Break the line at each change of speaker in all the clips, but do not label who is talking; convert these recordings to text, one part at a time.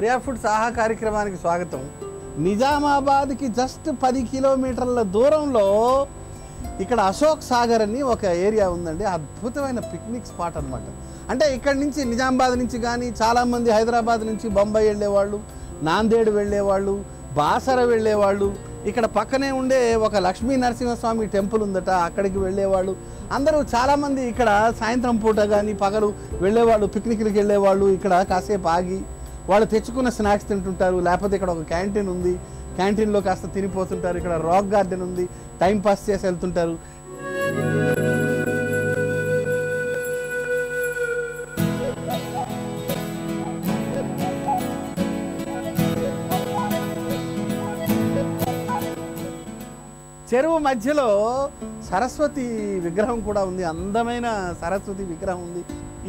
Priya foods ఆహా కార్యక్రమానికి స్వాగతం. నిజామాబాద్కి జస్ట్ 10 కిలోమీటర్ల దూరంలో ఇక్కడ అశోక్ సాగర్ అని ఒక ఏరియా ఉందండి. అద్భుతమైన పిక్నిక్ స్పాట్ అనమాట. అంటే ఇక్కడ నుంచి నిజామాబాద్ నుంచి కానీ చాలామంది హైదరాబాద్ నుంచి బొంబాయి వెళ్ళేవాళ్ళు, నాందేడ్ వెళ్ళేవాళ్ళు, బాసర వెళ్ళేవాళ్ళు, ఇక్కడ పక్కనే ఉండే ఒక లక్ష్మీ నరసింహస్వామి టెంపుల్ ఉందట, అక్కడికి వెళ్ళేవాళ్ళు అందరూ చాలామంది. ఇక్కడ సాయంత్రం పూట కానీ పగలు వెళ్ళేవాళ్ళు, పిక్నిక్కి వెళ్ళేవాళ్ళు. ఇక్కడ కాసేపు ఆగి వాళ్ళు తెచ్చుకున్న స్నాక్స్ తింటుంటారు. లేకపోతే ఇక్కడ ఒక క్యాంటీన్ ఉంది, క్యాంటీన్లో కాస్త తినిపోతుంటారు. ఇక్కడ రాక్ గార్డెన్ ఉంది, టైం పాస్ చేసి వెళ్తుంటారు. చెరువు మధ్యలో సరస్వతి విగ్రహం కూడా ఉంది, అందమైన సరస్వతి విగ్రహం ఉంది.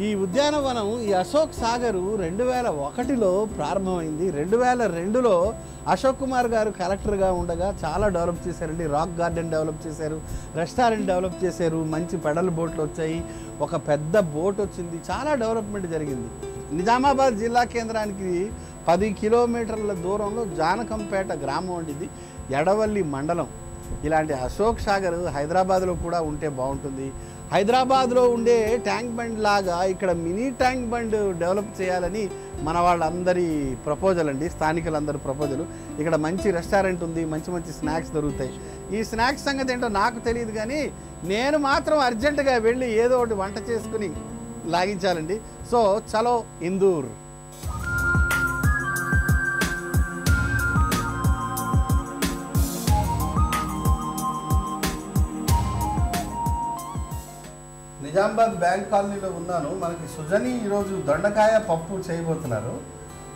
ఈ ఉద్యానవనం, ఈ అశోక్ సాగరు 2001లో ప్రారంభమైంది. 2002లో అశోక్ కుమార్ గారు కలెక్టర్గా ఉండగా చాలా డెవలప్ చేశారండి. రాక్ గార్డెన్ డెవలప్ చేశారు, రెస్టారెంట్ డెవలప్ చేశారు, మంచి పెడల్ బోట్లు వచ్చాయి, ఒక పెద్ద బోట్ వచ్చింది, చాలా డెవలప్మెంట్ జరిగింది. నిజామాబాద్ జిల్లా కేంద్రానికి 10 కిలోమీటర్ల దూరంలో జానకంపేట గ్రామం అండి. ఎడవల్లి మండలం. ఇలాంటి అశోక్ సాగర్ హైదరాబాద్లో కూడా ఉంటే బాగుంటుంది. హైదరాబాద్లో ఉండే ట్యాంక్ బండ్ లాగా ఇక్కడ మినీ ట్యాంక్ బండ్ డెవలప్ చేయాలని మన వాళ్ళందరి ప్రపోజల్ అండి, స్థానికులందరి ప్రపోజల్. ఇక్కడ మంచి రెస్టారెంట్ ఉంది, మంచి మంచి స్నాక్స్ దొరుకుతాయి. ఈ స్నాక్స్ సంగతి ఏంటో నాకు తెలియదు, కానీ నేను మాత్రం అర్జెంటుగా వెళ్ళి ఏదో ఒకటి వంట చేసుకుని లాగించాలండి. సో చలో ఇందూర్. నిజామాబాద్ బ్యాంక్ కాలనీలో ఉన్నాను. మనకి సుజని ఈరోజు దొండకాయ పప్పు చేయబోతున్నారు.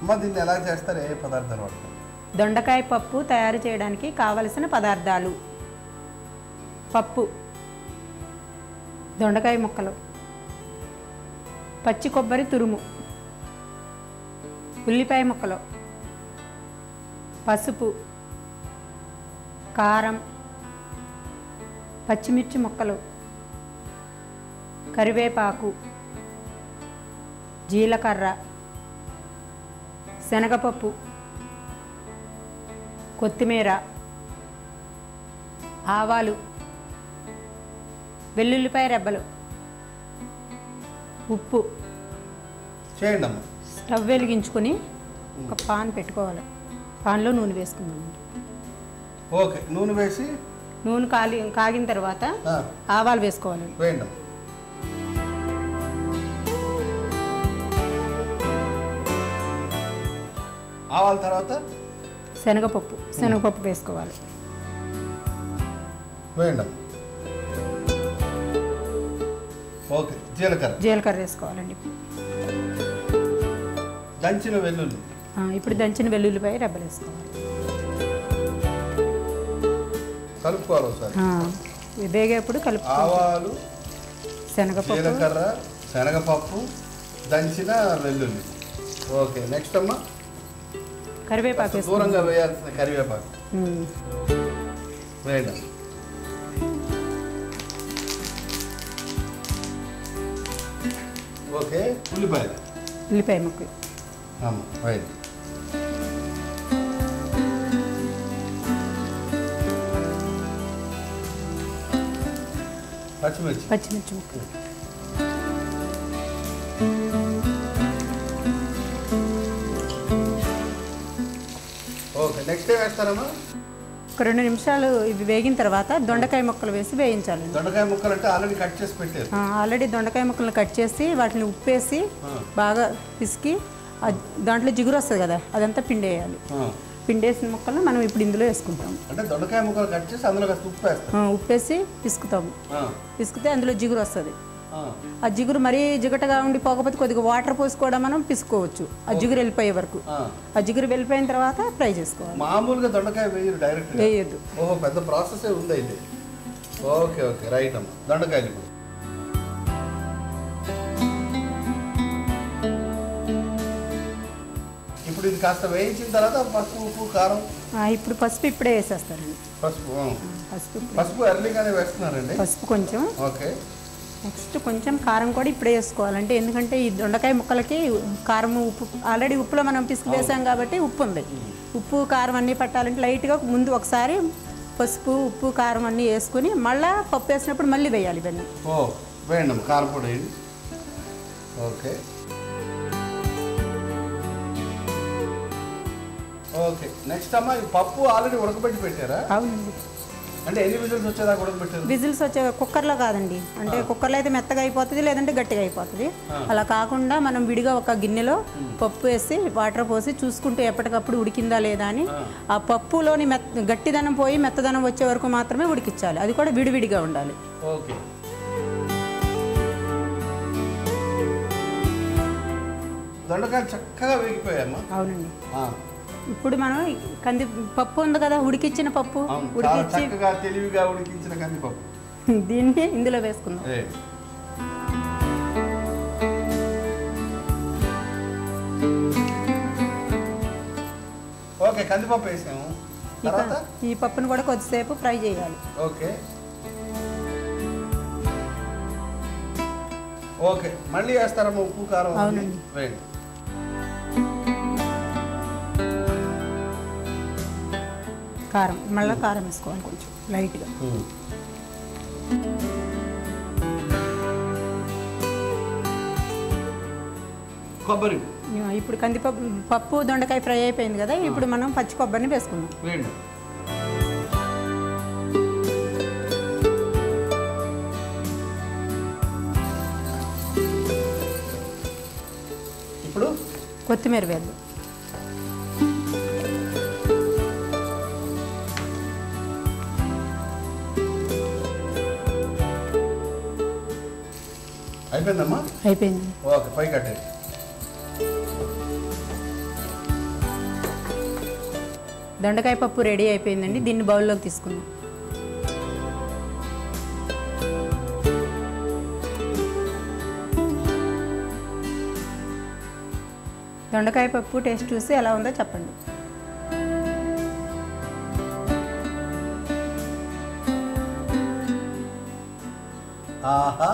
అమ్మ, దీన్ని ఎలా చేస్తారు, ఏ పదార్థాలు వాడతారు?
దొండకాయ పప్పు తయారు చేయడానికి కావలసిన పదార్థాలు: పప్పు, దొండకాయ ముక్కలు, పచ్చి కొబ్బరి తురుము, ఉల్లిపాయ ముక్కలు, పసుపు, కారం, పచ్చిమిర్చి ముక్కలు, కరివేపాకు, జీలకర్ర, శనగపప్పు, కొత్తిమీర, ఆవాలు, వెల్లుల్లిపాయ రెబ్బలు, ఉప్పు.
చేయండి అమ్మ.
స్టవ్ వెలిగించుకొని ఒక పాన్ పెట్టుకోవాలి. పాన్లో నూనె వేసుకుందామండి.
ఓకే, నూనె వేసి
నూనె కాగిన తర్వాత ఆవాలు వేసుకోవాలి.
వేయండి. ఆవాల తర్వాత
శనగపప్పు వేసుకోవాలి.
వేయండి. ఓకే,
జీలకర్ర వేసుకోవాలండి.
దంచిన వెల్లుల్లి.
ఇప్పుడు దంచిన వెల్లుల్లిపాయ రెబ్బలు వేసుకోవాలి.
కలుపుకోవాలి ఒకసారి.
వేగేప్పుడు
ఆవాలు,
శనగపప్పు,
జీలకర్ర, శనగపప్పు, దంచిన వెల్లుల్లి. ఓకే, నెక్స్ట్ అమ్మా
కరివేపాకు.
దూరంగా వేయాల్సిన కరివేపాకు వేయండి. ఓకే,
ఉల్లిపాయ ముక్కలు
వేయండి.
పచ్చిమిర్చి ముక్కలు.
ఓకే, నెక్స్ట్ ఏం వేస్తారమ్మా?
ఒక 2 నిమిషాలు ఇవి వేగిన తర్వాత దొండకాయ ముక్కలు వేసి వేయించాలి.
దొండకాయ ముక్కలు అంటే ఆల్రెడీ కట్ చేసి పెట్టారు.
ఆల్రెడీ దొండకాయ ముక్కలను కట్ చేసి వాటిని ఉప్పేసి బాగా పిసికి దాంట్లో జిగురు వస్తుంది కదా, అదంతా పిండేయాలి. పిండేసిన ముక్కలను మనం ఇప్పుడు ఇందులో వేసుకుంటాం.
అంటే దొండకాయ ముక్కలు కట్ చేసి అందులో
ఉప్పేసి పిసుకుతాము. పిసికితే అందులో జిగురు వస్తుంది. ఆ జిగురు మరీ జిగటగా ఉండి పోకపోతే కొద్దిగా వాటర్ పోసి కూడా మనం పిసుకోవచ్చు, ఆ జిగురు వెళ్ళిపోయే వరకు. ఆ జిగురు వెళ్ళిపోయిన తర్వాత ఫ్రై చేసుకోవాలి.
మామూలుగా దొండకాయ వేయరు, డైరెక్ట్
వేయద్దు.
ఓహో, పెద్ద ప్రాసెస్ ఉంది అయితే. ఓకే ఓకే, రైట్ అమ్మ. దొండకాయలు ఇప్పుడు ఇది కాస్త వేయించిన తర్వాత పసుపు, ఉప్పు, కారం.
ఇప్పుడు పసుపు ఇప్పుడే వేసేస్తారండి.
పసుపు ఎర్లీగానే వేస్తున్నారండి.
పసుపు కొంచెం.
ఓకే,
నెక్స్ట్ కొంచెం కారం కూడా ఇప్పుడే వేసుకోవాలంటే ఎందుకంటే ఈ దొండకాయ ముక్కలకి కారం ఉప్పు ఆల్రెడీ ఉప్పులో మనం పిసికి వేసాం కాబట్టి ఉప్పు ఉంది. ఉప్పు కారం అన్నీ పట్టాలంటే లైట్గా ముందు ఒకసారి పసుపు ఉప్పు కారం అన్నీ వేసుకుని మళ్ళీ పప్పు వేసినప్పుడు మళ్ళీ వేయాలి ఇవన్నీ.
వేయండి కారం పొడి వేయండి. Okay okay. నెక్స్ట్ అమ్మా పప్పు ఆల్రెడీ ఉడకబెట్టి పెట్టారా?
అవునండి.
అంటే ఎన్ని విజిల్స్ వచ్చేదాకా ఉడకబెట్టారు?
విజిల్స్ వచ్చే కుక్కర్లో కాదండి, అంటే కుక్కర్లో అయితే మెత్తగా అయిపోతుంది లేదంటే గట్టిగా అయిపోతుంది. అలా కాకుండా మనం విడిగా ఒక గిన్నెలో పప్పు వేసి వాటర్ పోసి చూసుకుంటూ ఎప్పటికప్పుడు ఉడికిందా లేదా అని ఆ పప్పులోని గట్టిదనం పోయి మెత్తదనం వచ్చే వరకు మాత్రమే ఉడికించాలి. అది కూడా విడివిడిగా ఉండాలి.
ఓకే. దొండకాయలు చక్కగా వేగిపోయామ్మా.
అవునండి. ఇప్పుడు మనం పప్పు ఉంది కదా, ఉడికించిన పప్పు ఉడికించి
తెలివిగా ఉడికించిన కందిపప్పు
దీన్ని ఇందులో వేసుకుందాం.
ఓకే కందిపప్పు వేసాము.
ఈ పప్పును కూడా కొద్దిసేపు ఫ్రై చేయాలి.
Okay okay. మళ్ళీ వేస్తారమ్మా ఉప్పు కారం?
అవునండి.
వేయండి.
కారం మళ్ళీ కారం వేసుకోవాలి కొంచెం లైట్గా.
కొబ్బరి
ఇప్పుడు పప్పు దొండకాయ ఫ్రై అయిపోయింది కదా, ఇప్పుడు మనం పచ్చి కొబ్బరిని వేసుకుందాం.
వేయండి. ఇప్పుడు
కొత్తిమీర వేద్దాం.
అయిపోయిందమ్మా?
అయిపోయింది.
ఓకే పై కట్టేది.
దొండకాయ పప్పు రెడీ అయిపోయిందండి. దీన్ని బౌల్లోకి తీసుకుందాం. దొండకాయ పప్పు టేస్ట్ చూసి ఎలా ఉందో చెప్పండి.
ఆహా